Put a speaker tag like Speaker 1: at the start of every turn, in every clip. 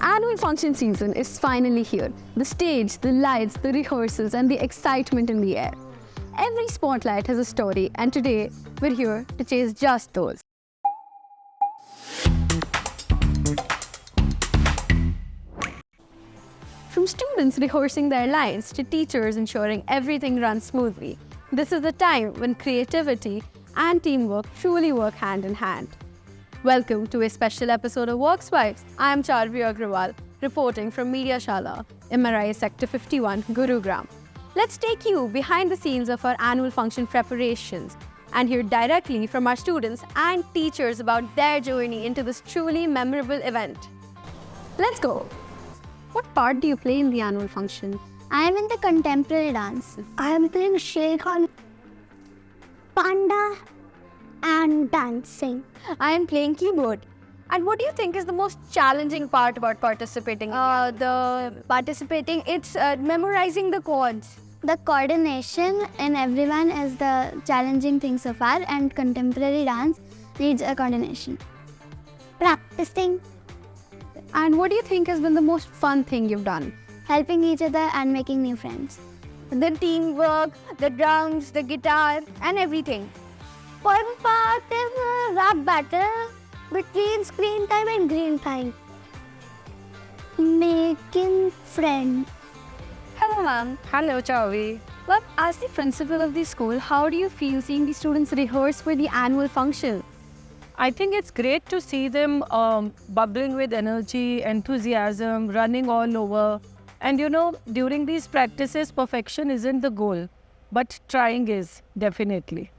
Speaker 1: Annual function season is finally here. The stage, the lights, the rehearsals, and the excitement in the air. Every spotlight has a story, and today we're here to chase just those. From students rehearsing their lines to teachers ensuring everything runs smoothly, this is the time when creativity and teamwork truly work hand in hand. Welcome to a special episode of Workswipes. I am Charvi Agrawal, reporting from Media Shala, MRI Sector 51, Gurugram. Let's take you behind the scenes of our annual function preparations and hear directly from our students and teachers about their journey into this truly memorable event. Let's go! What part do you play in the annual function?
Speaker 2: I am in the contemporary dance. I am playing Sher Khan, Panda, and dancing.
Speaker 1: I am playing keyboard. And what do you think is the most challenging part about participating?
Speaker 2: It's memorizing the chords. The coordination in everyone is the challenging thing so far, and contemporary dance needs a coordination. Practicing.
Speaker 1: And what do you think has been the most fun thing you've done?
Speaker 2: Helping each other and making new friends.
Speaker 1: The teamwork, the drums, the guitar, and everything.
Speaker 2: Fun part is a rap battle between screen time and green time. Making friends.
Speaker 1: Hello, ma'am.
Speaker 3: Hello, Chavi.
Speaker 1: Well, as the principal of the school, how do you feel seeing the students rehearse for the annual function?
Speaker 3: I think it's great to see them bubbling with energy, enthusiasm, running all over. And during these practices, perfection isn't the goal, but trying is, definitely.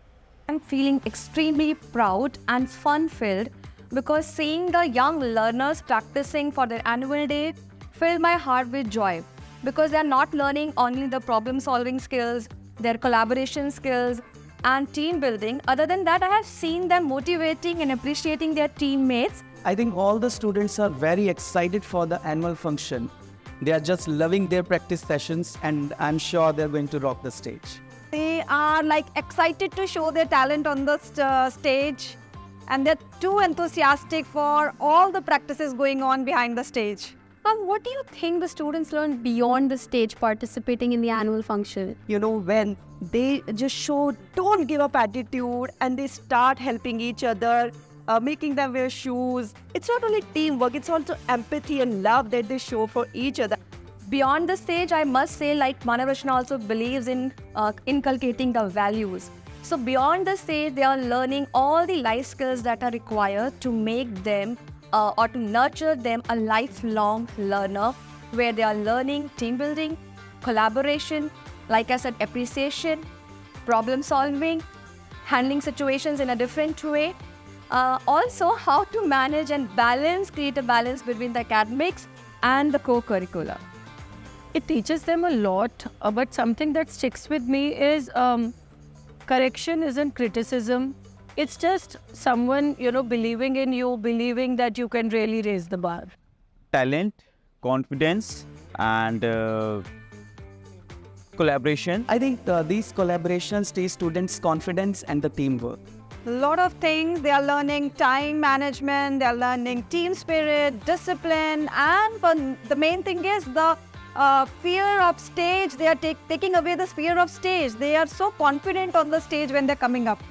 Speaker 4: I'm feeling extremely proud and fun-filled because seeing the young learners practicing for their annual day filled my heart with joy because they're not learning only the problem-solving skills, their collaboration skills, and team building. Other than that, I have seen them motivating and appreciating their teammates.
Speaker 5: I think all the students are very excited for the annual function. They are just loving their practice sessions, and I'm sure they're going to rock the stage.
Speaker 4: They are excited to show their talent on the stage, and they're too enthusiastic for all the practices going on behind the stage.
Speaker 1: What do you think the students learn beyond the stage participating in the annual function?
Speaker 6: When they just show don't give up attitude and they start helping each other, making them wear shoes. It's not only teamwork, it's also empathy and love that they show for each other.
Speaker 4: Beyond the stage, I must say, Manav Rachna also believes in inculcating the values. So beyond the stage, they are learning all the life skills that are required to make them or to nurture them a lifelong learner, where they are learning team building, collaboration, like I said, appreciation, problem solving, handling situations in a different way. Also, how to manage and create a balance between the academics and the co-curricular.
Speaker 3: It teaches them a lot, but something that sticks with me is correction isn't criticism. It's just someone, believing in you, believing that you can really raise the bar.
Speaker 7: Talent, confidence, and collaboration.
Speaker 5: I think these collaborations teach students confidence and the teamwork.
Speaker 4: A lot of things. They are learning time management, they are learning team spirit, discipline, and the main thing is the fear of stage. They are taking away the fear of stage. They are so confident on the stage when they're coming up.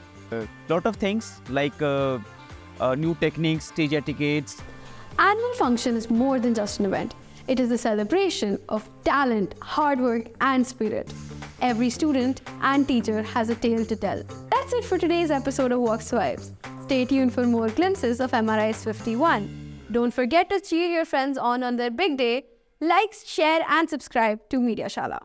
Speaker 7: Lot of things like new techniques, stage etiquettes.
Speaker 1: Annual function is more than just an event. It is a celebration of talent, hard work, and spirit. Every student and teacher has a tale to tell. That's it for today's episode of Workswipes. Stay tuned for more glimpses of MRI's 51. Don't forget to cheer your friends on their big day. Like, share, and subscribe to Media Shala.